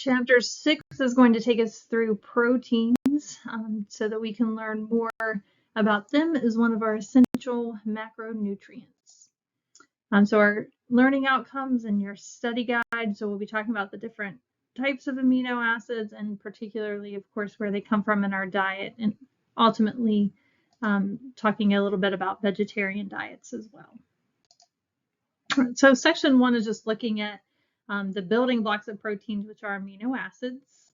Chapter 6 is going to take us through proteins so that we can learn more about them as one of our essential macronutrients. So our learning outcomes in your study guide, so we'll be talking about the different types of amino acids and particularly, of course, where they come from in our diet, and ultimately talking a little bit about vegetarian diets as well. So section 1 is just looking at the building blocks of proteins, which are amino acids.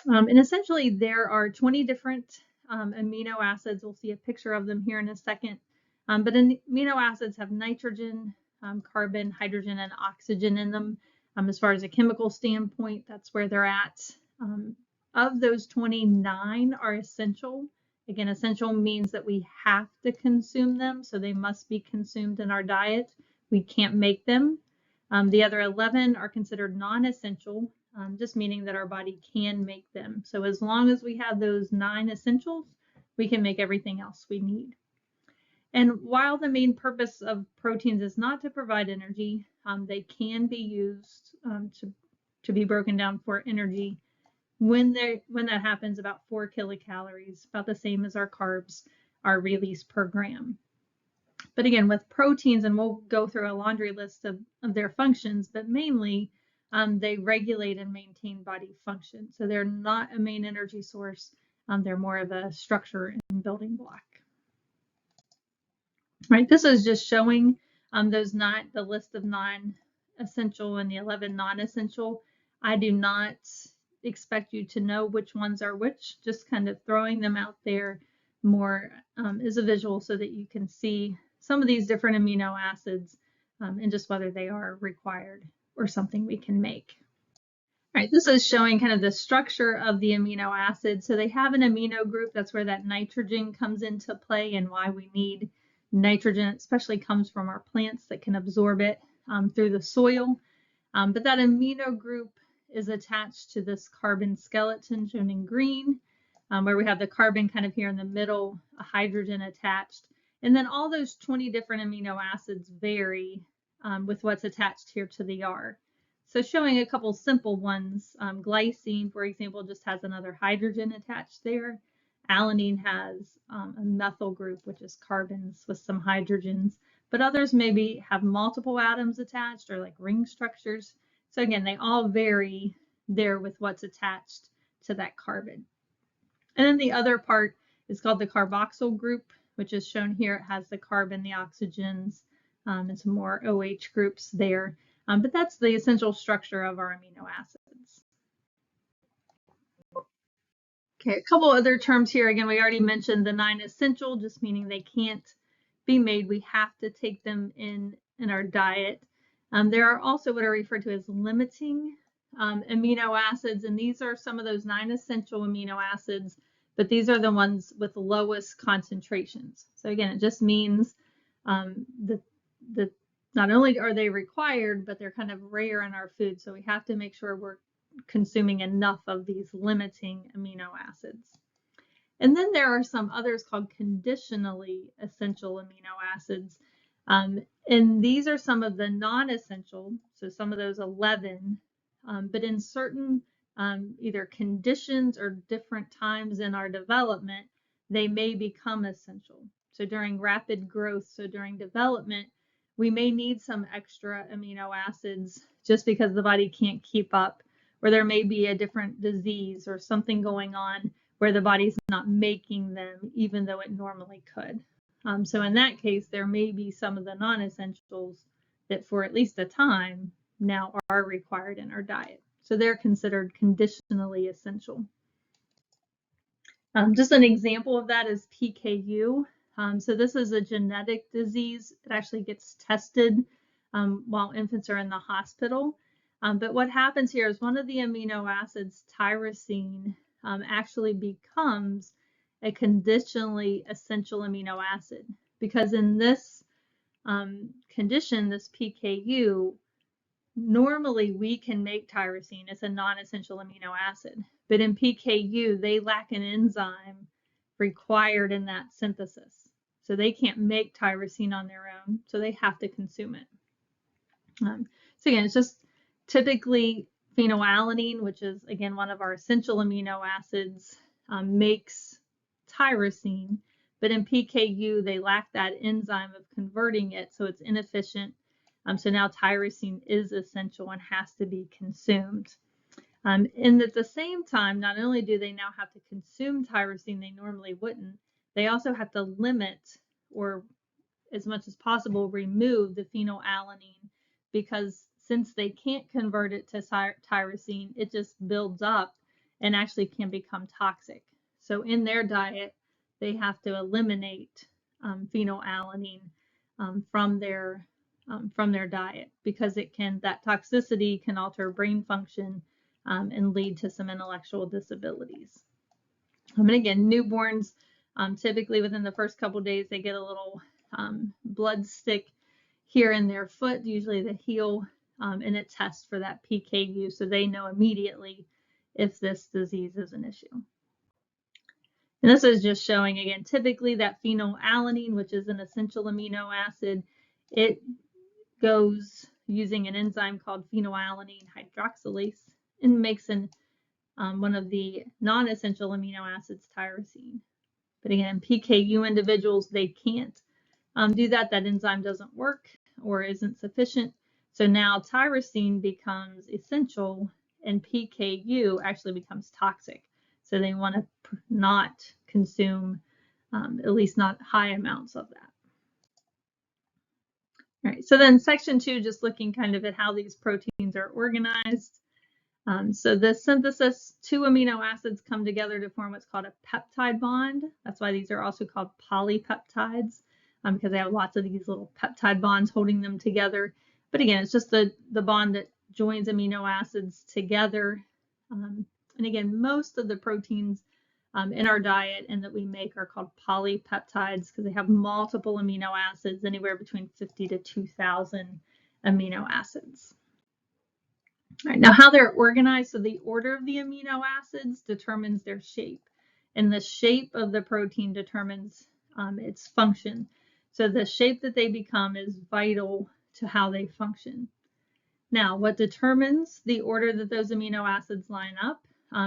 And essentially there are 20 different amino acids. We'll see a picture of them here in a second. But amino acids have nitrogen, carbon, hydrogen, and oxygen in them. As far as a chemical standpoint, that's where they're at. Of those 29 are essential. Again, essential means that we have to consume them, so they must be consumed in our diet. We can't make them. The other 11 are considered non-essential, just meaning that our body can make them. So as long as we have those 9 essentials, we can make everything else we need. And while the main purpose of proteins is not to provide energy, they can be used to be broken down for energy. When that happens, about 4 kilocalories, about the same as our carbs, are released per gram. But again, with proteins, and we'll go through a laundry list of their functions, but mainly they regulate and maintain body function. So they're not a main energy source. They're more of a structure and building block. Right, this is just showing the list of 9 essential and the 11 non-essential. I do not expect you to know which ones are which, just kind of throwing them out there more as a visual so that you can see some of these different amino acids and just whether they are required or something we can make. All right, this is showing kind of the structure of the amino acids. So they have an amino group. That's where that nitrogen comes into play and why we need nitrogen, especially comes from our plants that can absorb it through the soil. But that amino group is attached to this carbon skeleton shown in green, where we have the carbon kind of here in the middle, a hydrogen attached. And then all those 20 different amino acids vary with what's attached here to the R. So showing a couple simple ones, glycine, for example, just has another hydrogen attached there. Alanine has a methyl group, which is carbons with some hydrogens, but others maybe have multiple atoms attached or like ring structures. So again, they all vary there with what's attached to that carbon. And then the other part is called the carboxyl group, which is shown here. It has the carbon, the oxygens, and some more OH groups there. But that's the essential structure of our amino acids. Okay, a couple other terms here. Again, we already mentioned the 9 essential, just meaning they can't be made. We have to take them in our diet. There are also what are referred to as limiting amino acids, and these are some of those 9 essential amino acids, but these are the ones with the lowest concentrations. So again, it just means that not only are they required, but they're kind of rare in our food. So we have to make sure we're consuming enough of these limiting amino acids. And then there are some others called conditionally essential amino acids. And these are some of the non-essential, so some of those 11, but in certain either conditions or different times in our development, they may become essential. So during rapid growth, so during development, we may need some extra amino acids just because the body can't keep up, or there may be a different disease or something going on where the body's not making them even though it normally could. So in that case, there may be some of the non-essentials that for at least a time now are required in our diet. So they're considered conditionally essential. Just an example of that is PKU. So this is a genetic disease. It actually gets tested while infants are in the hospital. But what happens here is one of the amino acids, tyrosine, actually becomes a conditionally essential amino acid, because in this condition, this PKU, normally we can make tyrosine. It's a non-essential amino acid, but in PKU, they lack an enzyme required in that synthesis. So they can't make tyrosine on their own, so they have to consume it. So again, it's just typically phenylalanine, which is again one of our essential amino acids, makes tyrosine, but in PKU they lack that enzyme of converting it, so it's inefficient. So now tyrosine is essential and has to be consumed. And at the same time, not only do they now have to consume tyrosine, they normally wouldn't, they also have to limit, or as much as possible, remove the phenylalanine, because since they can't convert it to tyrosine, it just builds up and actually can become toxic. So in their diet, they have to eliminate phenylalanine from their diet, because that toxicity can alter brain function and lead to some intellectual disabilities. And again, newborns, typically within the first couple days, they get a little blood stick here in their foot, usually the heel, and it tests for that PKU, so they know immediately if this disease is an issue. And this is just showing, again, typically that phenylalanine, which is an essential amino acid, it goes using an enzyme called phenylalanine hydroxylase and makes one of the non-essential amino acids, tyrosine. But again, PKU individuals, they can't do that. That enzyme doesn't work or isn't sufficient. So now tyrosine becomes essential and PKU actually becomes toxic. So they want to not consume, at least not high amounts of that. All right, so then section 2, just looking kind of at how these proteins are organized. So the synthesis, 2 amino acids come together to form what's called a peptide bond. That's why these are also called polypeptides, because they have lots of these little peptide bonds holding them together. But again, it's just the bond that joins amino acids together. And again, most of the proteins in our diet and that we make are called polypeptides because they have multiple amino acids, anywhere between 50 to 2,000 amino acids. All right, now how they're organized, so the order of the amino acids determines their shape, and the shape of the protein determines its function. So the shape that they become is vital to how they function. Now, what determines the order that those amino acids line up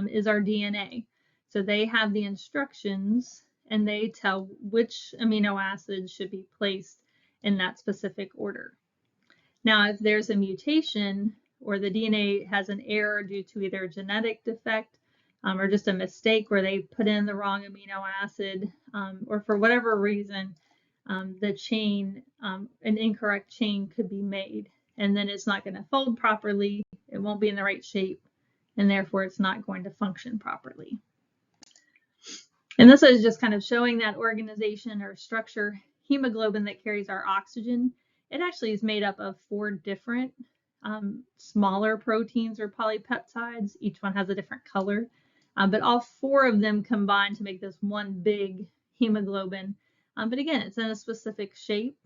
is our DNA. So they have the instructions and they tell which amino acids should be placed in that specific order. Now, if there's a mutation or the DNA has an error due to either a genetic defect or just a mistake where they put in the wrong amino acid, or for whatever reason, the chain, an incorrect chain could be made, and then it's not going to fold properly, it won't be in the right shape, and therefore it's not going to function properly. And this is just kind of showing that organization or structure. Hemoglobin that carries our oxygen, it actually is made up of 4 different smaller proteins or polypeptides. Each one has a different color, but all 4 of them combine to make this one big hemoglobin. But again, it's in a specific shape,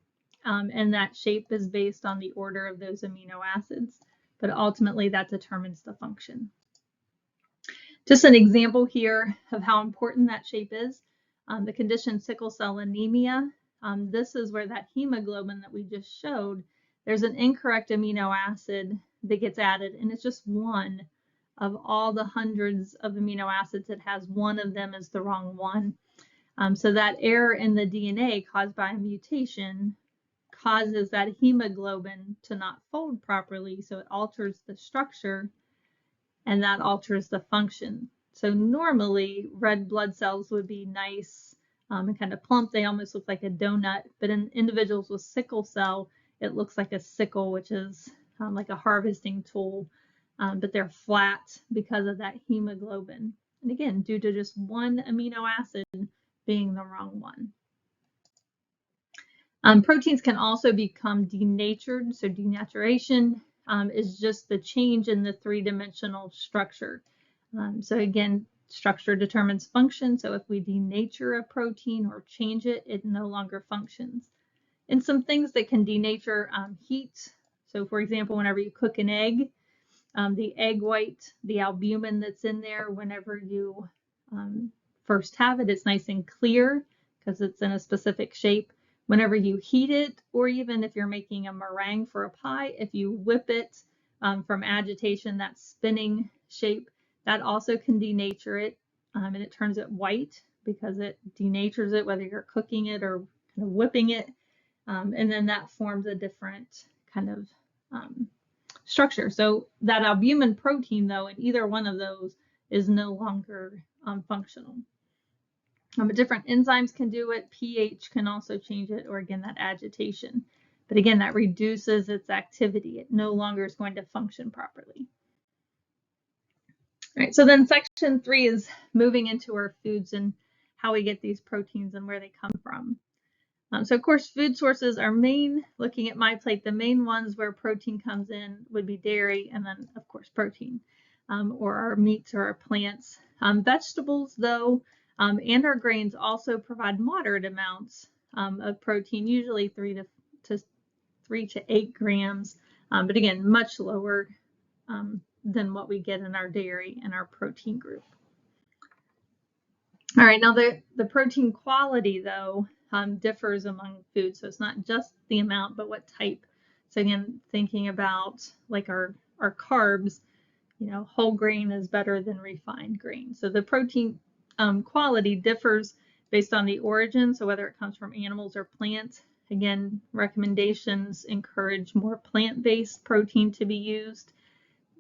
and that shape is based on the order of those amino acids, but ultimately that determines the function. Just an example here of how important that shape is. The condition sickle cell anemia, this is where that hemoglobin that we just showed, there's an incorrect amino acid that gets added, and it's just one of all the hundreds of amino acids. It has one of them is the wrong one. So that error in the DNA caused by a mutation causes that hemoglobin to not fold properly, so it alters the structure and that alters the function. So normally red blood cells would be nice and kind of plump. They almost look like a donut, but in individuals with sickle cell, it looks like a sickle, which is like a harvesting tool, but they're flat because of that hemoglobin. And again, due to just one amino acid being the wrong one. Proteins can also become denatured. So denaturation is just the change in the 3-dimensional structure. So again, structure determines function. So if we denature a protein or change it, it no longer functions. And some things that can denature, heat. So for example, whenever you cook an egg, the egg white, the albumin that's in there, whenever you first have it, it's nice and clear because it's in a specific shape. Whenever you heat it, or even if you're making a meringue for a pie, if you whip it from agitation, that spinning shape, that also can denature it, and it turns it white because it denatures it, whether you're cooking it or kind of whipping it, and then that forms a different kind of structure. So that albumin protein, though, in either one of those is no longer functional. But different enzymes can do it. pH can also change it, or again, that agitation. But again, that reduces its activity. It no longer is going to function properly. All right, so then section 3 is moving into our foods and how we get these proteins and where they come from. So of course, food sources are looking at my plate, the main ones where protein comes in would be dairy, and then of course protein, or our meats or our plants. Vegetables, though, and our grains also provide moderate amounts of protein, usually 3 to 8 grams, but again, much lower than what we get in our dairy and our protein group. All right, now the protein quality, though, differs among foods. So it's not just the amount, but what type. So again, thinking about like our carbs, whole grain is better than refined grain. So the protein quality differs based on the origin. So whether it comes from animals or plants. Again, recommendations encourage more plant-based protein to be used.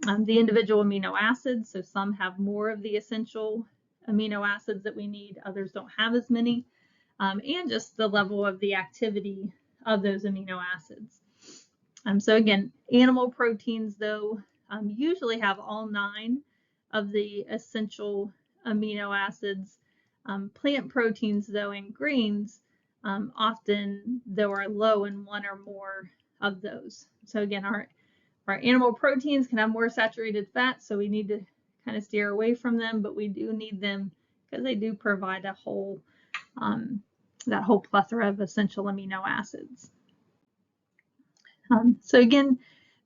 The individual amino acids, so some have more of the essential amino acids that we need, others don't have as many, and just the level of the activity of those amino acids. So again, animal proteins, though, usually have all 9 of the essential amino acids. Plant proteins, though, and grains, often, though, are low in 1 or more of those. So again, our animal proteins can have more saturated fat, so we need to kind of steer away from them, but we do need them because they do provide that whole plethora of essential amino acids. So again,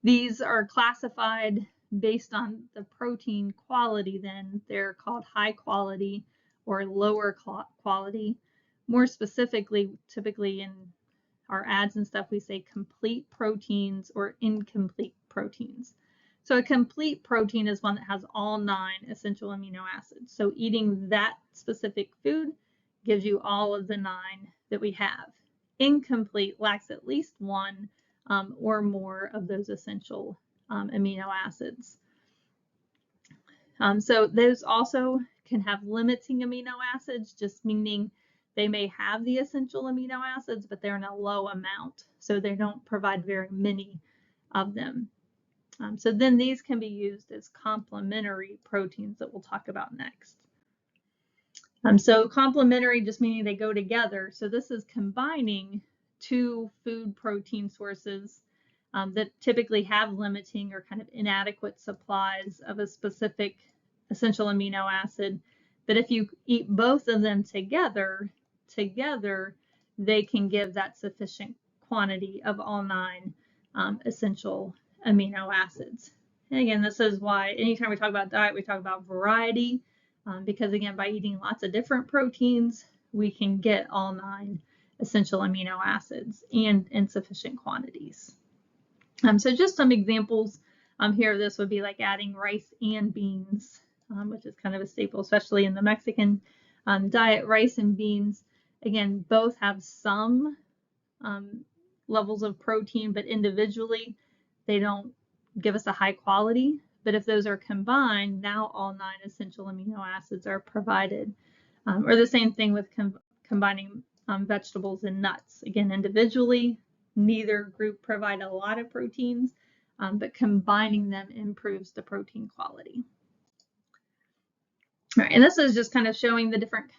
these are classified based on the protein quality. Then they're called high quality or lower quality. More specifically, typically in our ads and stuff, we say complete proteins or incomplete proteins. So a complete protein is one that has all 9 essential amino acids. So eating that specific food gives you all of the 9 that we have. Incomplete lacks at least 1 or more of those essential amino acids. So those also can have limiting amino acids, just meaning they may have the essential amino acids, but they're in a low amount, so they don't provide very many of them. So then these can be used as complementary proteins that we'll talk about next. So complementary just meaning they go together. So this is combining 2 food protein sources that typically have limiting or kind of inadequate supplies of a specific essential amino acid. But if you eat both of them together, they can give that sufficient quantity of all 9 essential amino acids. And again, this is why anytime we talk about diet, we talk about variety, because again, by eating lots of different proteins, we can get all 9 essential amino acids and in sufficient quantities. So just some examples here of this would be like adding rice and beans, which is kind of a staple, especially in the Mexican diet. Rice and beans, again, both have some levels of protein, but individually they don't give us a high quality. But if those are combined, now all 9 essential amino acids are provided. Or the same thing with combining vegetables and nuts. Again, individually, neither group provide a lot of proteins, but combining them improves the protein quality. All right, and this is just kind of showing the different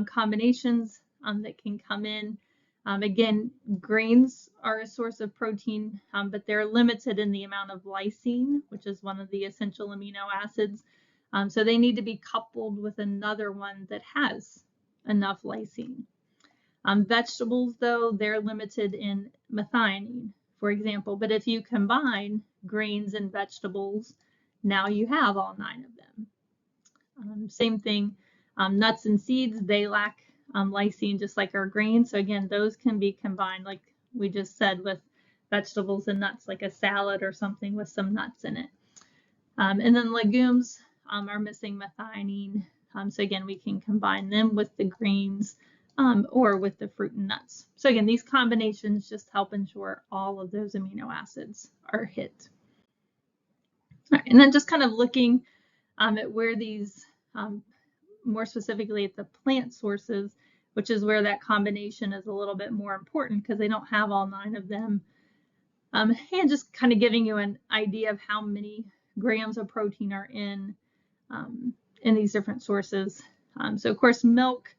combinations that can come in. Again, grains are a source of protein, but they're limited in the amount of lysine, which is one of the essential amino acids. So they need to be coupled with another one that has enough lysine. Vegetables, though, they're limited in methionine, for example. But if you combine grains and vegetables, now you have all 9 of them. Same thing, nuts and seeds, they lack lysine just like our grains. So again, those can be combined, like we just said, with vegetables and nuts, like a salad or something with some nuts in it. And then legumes are missing methionine. So again, we can combine them with the greens or with the fruit and nuts. So again, these combinations just help ensure all of those amino acids are hit. All right, and then just kind of looking at where these, more specifically at the plant sources, which is where that combination is a little bit more important because they don't have all 9 of them. And just kind of giving you an idea of how many grams of protein are in these different sources. So of course milk,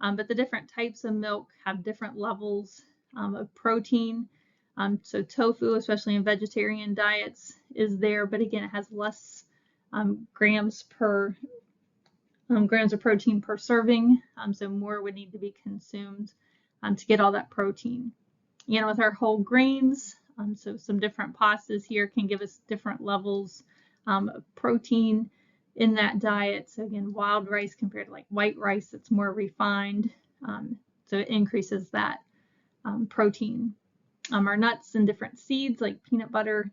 but the different types of milk have different levels of protein. So tofu, especially in vegetarian diets, is there, but again, it has less grams of protein per serving. So more would need to be consumed to get all that protein. You know, with our whole grains, so some different pastas here can give us different levels of protein in that diet. So again, wild rice compared to like white rice, it's more refined. So it increases that protein. Our nuts and different seeds like peanut butter,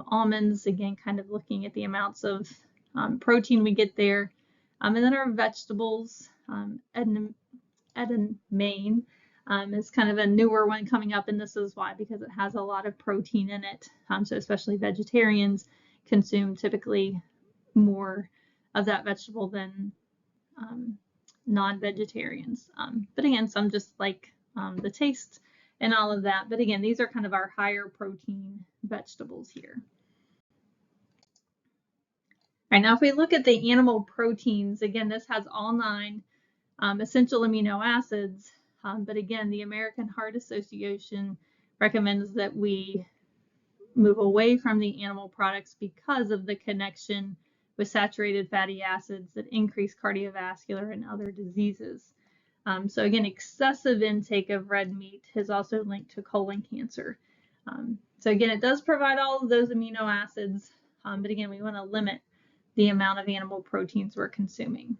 almonds, again, kind of looking at the amounts of protein we get there. And then our vegetables, edamame is kind of a newer one coming up, and this is why, because it has a lot of protein in it. So especially vegetarians consume typically more of that vegetable than non-vegetarians. But again, some just like the taste and all of that. But again, these are kind of our higher protein vegetables here. All right, now if we look at the animal proteins, again, this has all 9 essential amino acids. But again, the American Heart Association recommends that we move away from the animal products because of the connection with saturated fatty acids that increase cardiovascular and other diseases. So again, excessive intake of red meat is also linked to colon cancer. So again, it does provide all of those amino acids, but again, we want to limit the amount of animal proteins we're consuming.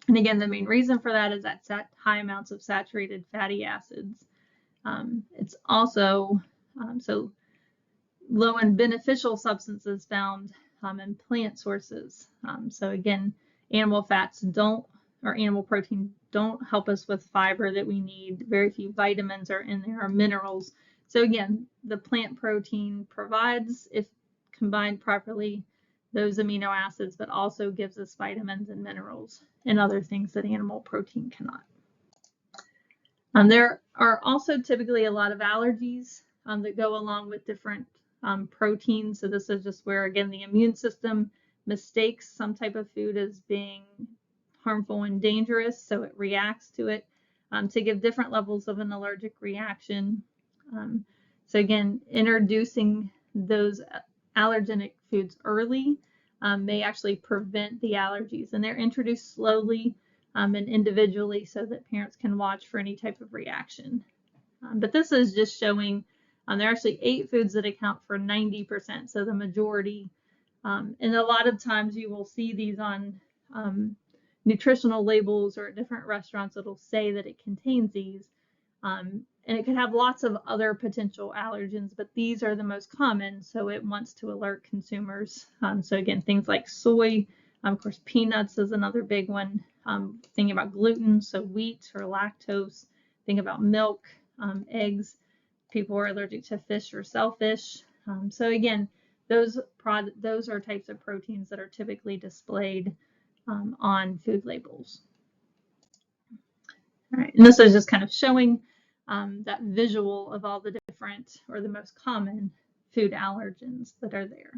And again, the main reason for that is that high amounts of saturated fatty acids. It's also so low in beneficial substances found in plant sources. So again, animal fats don't, or animal protein don't help us with fiber that we need. Very few vitamins are in there, or minerals. So again, the plant protein provides, if combined properly, those amino acids, but also gives us vitamins and minerals and other things that animal protein cannot. There are also typically a lot of allergies that go along with different proteins. So this is just where, again, the immune system mistakes some type of food as being harmful and dangerous, so it reacts to it to give different levels of an allergic reaction. So again, introducing those allergenic foods early may actually prevent the allergies, and they're introduced slowly and individually so that parents can watch for any type of reaction. But this is just showing there are actually 8 foods that account for 90%, so the majority. And a lot of times you will see these on nutritional labels or at different restaurants. It'll say that it contains these. And it could have lots of other potential allergens, but these are the most common, so it wants to alert consumers. So again, things like soy, of course, peanuts is another big one. Thinking about gluten, so wheat or lactose. Think about milk, eggs. People are allergic to fish or shellfish. So again, those are types of proteins that are typically displayed on food labels. All right, and this is just kind of showing that visual of all the different, or the most common, food allergens that are there.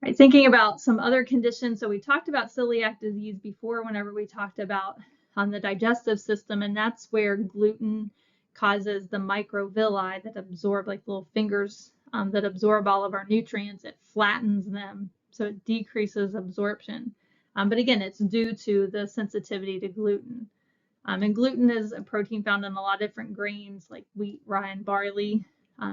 All right, thinking about some other conditions. So we talked about celiac disease before whenever we talked about the digestive system, and that's where gluten causes the microvilli that absorb, like little fingers that absorb all of our nutrients. It flattens them, so it decreases absorption. But again, it's due to the sensitivity to gluten. And gluten is a protein found in a lot of different grains like wheat, rye, and barley.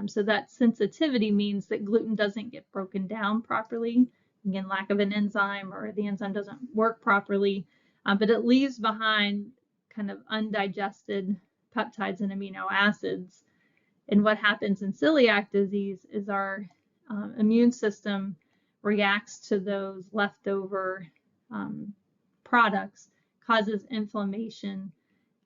So that sensitivity means that gluten doesn't get broken down properly. Again, lack of an enzyme, or the enzyme doesn't work properly, but it leaves behind kind of undigested peptides and amino acids. And what happens in celiac disease is our immune system reacts to those leftover products, causes inflammation,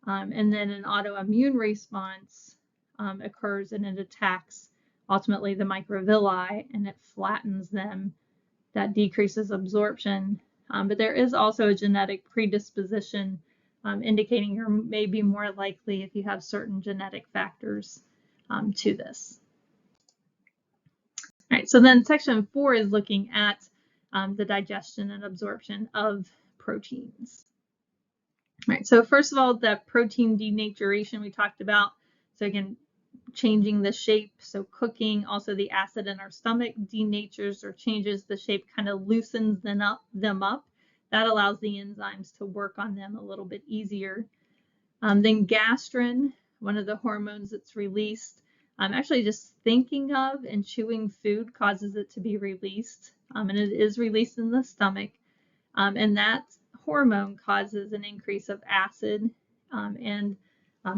and then an autoimmune response occurs, and it attacks ultimately the microvilli and it flattens them. That decreases absorption. But there is also a genetic predisposition indicating you're maybe more likely if you have certain genetic factors to this. All right, so then section 4 is looking at the digestion and absorption of proteins. All right, so first of all, that protein denaturation we talked about. So again, changing the shape, so cooking, also the acid in our stomach denatures or changes the shape, kind of loosens them up. That allows the enzymes to work on them a little bit easier. Then gastrin, one of the hormones that's released, actually just thinking of and chewing food causes it to be released, and it is released in the stomach, and that hormone causes an increase of acid and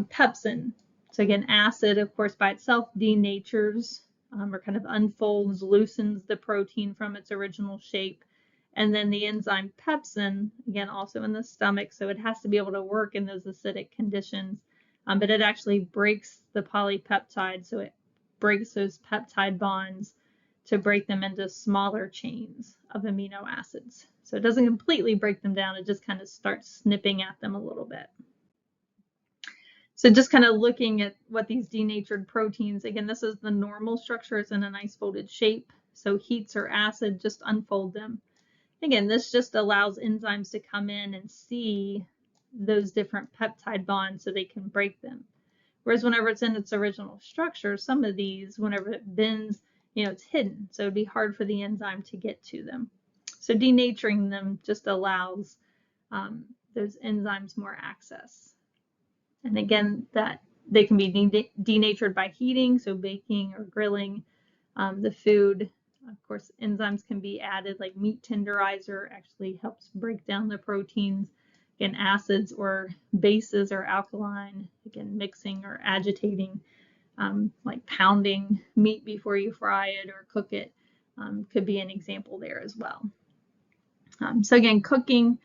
pepsin. So again, acid, of course, by itself denatures or kind of unfolds, loosens the protein from its original shape. And then the enzyme pepsin, again, also in the stomach, so it has to be able to work in those acidic conditions, but it actually breaks the polypeptide, so it breaks those peptide bonds to break them into smaller chains of amino acids. So it doesn't completely break them down, it just kind of starts snipping at them a little bit. So just kind of looking at what these denatured proteins, again, this is the normal structure, it's in a nice folded shape. So heats or acid just unfold them. Again, this just allows enzymes to come in and see those different peptide bonds so they can break them. Whereas whenever it's in its original structure, some of these, whenever it bends, it's hidden. So it'd be hard for the enzyme to get to them. So denaturing them just allows those enzymes more access. And again, that they can be denatured by heating, so baking or grilling the food. Of course, enzymes can be added, like meat tenderizer actually helps break down the proteins. Again, acids or bases or alkaline, again, mixing or agitating, like pounding meat before you fry it or cook it could be an example there as well. So again, cooking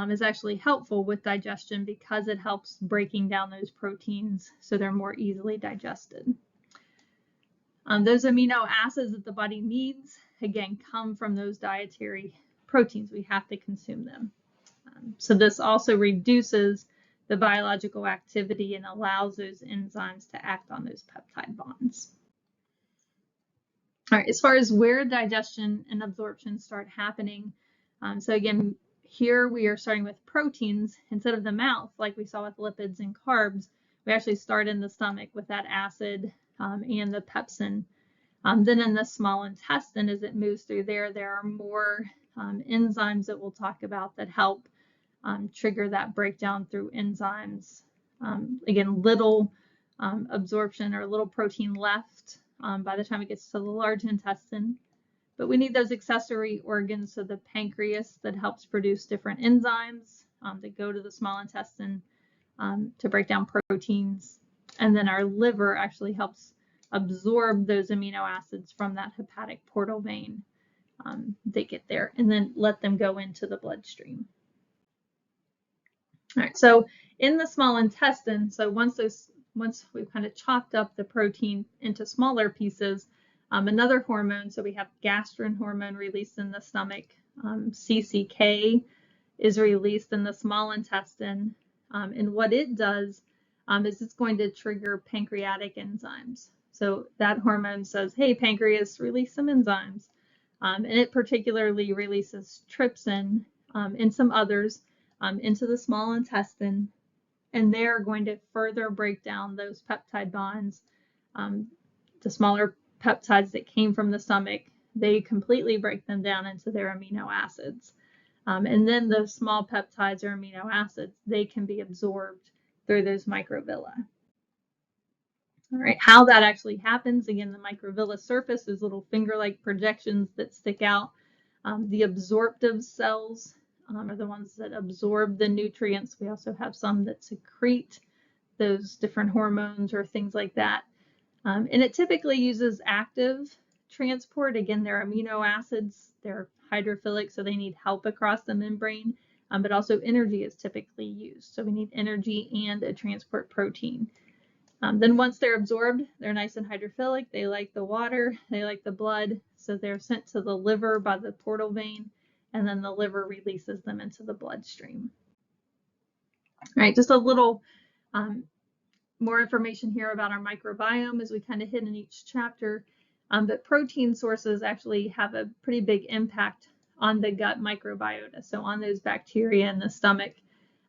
is actually helpful with digestion because it helps breaking down those proteins so they're more easily digested. Those amino acids that the body needs, again, come from those dietary proteins. We have to consume them. So this also reduces the biological activity and allows those enzymes to act on those peptide bonds. All right, as far as where digestion and absorption start happening, so again, here we are starting with proteins instead of the mouth, like we saw with lipids and carbs. We actually start in the stomach with that acid and the pepsin. Then in the small intestine, as it moves through there, there are more enzymes that we'll talk about that help trigger that breakdown through enzymes. Again, little absorption or little protein left by the time it gets to the large intestine. But we need those accessory organs, so the pancreas that helps produce different enzymes that go to the small intestine to break down proteins. And then our liver actually helps absorb those amino acids from that hepatic portal vein. They get there and then let them go into the bloodstream. All right, so in the small intestine, so once we've kind of chopped up the protein into smaller pieces, another hormone, so we have gastrin hormone released in the stomach, CCK is released in the small intestine, and what it does is it's going to trigger pancreatic enzymes. So that hormone says, hey, pancreas, release some enzymes. And it particularly releases trypsin and some others into the small intestine. And they're going to further break down those peptide bonds. The smaller peptides that came from the stomach, they completely break them down into their amino acids. And then those small peptides or amino acids, they can be absorbed through those microvilli. All right, how that actually happens, again, the microvilli surface is little finger-like projections that stick out. The absorptive cells are the ones that absorb the nutrients. We also have some that secrete those different hormones or things like that. And it typically uses active transport. Again, they're amino acids, they're hydrophilic, so they need help across the membrane, but also energy is typically used. So we need energy and a transport protein. Then once they're absorbed, they're nice and hydrophilic. They like the water, they like the blood, so they're sent to the liver by the portal vein, and then the liver releases them into the bloodstream. All right, just a little more information here about our microbiome as we kind of hit in each chapter. But protein sources actually have a pretty big impact on the gut microbiota, so on those bacteria in the stomach.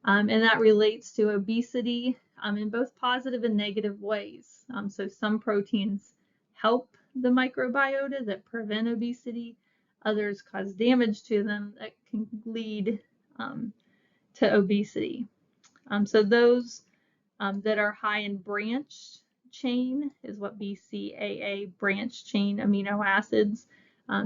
And that relates to obesity in both positive and negative ways. So some proteins help the microbiota that prevent obesity. Others cause damage to them that can lead to obesity. So those that are high in branched chain is what BCAA, branched chain amino acids.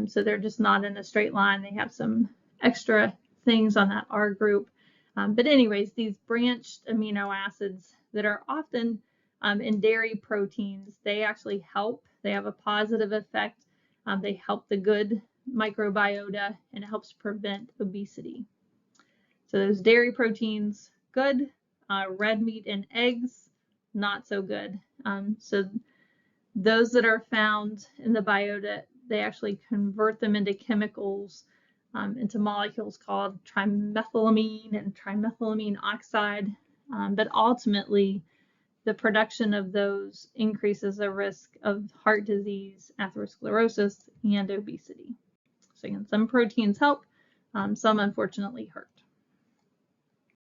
So they're just not in a straight line. They have some extra things on that R group. But anyways, these branched amino acids that are often in dairy proteins, they actually help. They have a positive effect. They help the good microbiota, and it helps prevent obesity. So those dairy proteins, good. Red meat and eggs, not so good. So those that are found in the biota, they actually convert them into chemicals, into molecules called trimethylamine and trimethylamine oxide. But ultimately, the production of those increases the risk of heart disease, atherosclerosis, and obesity. So again, some proteins help, some unfortunately hurt.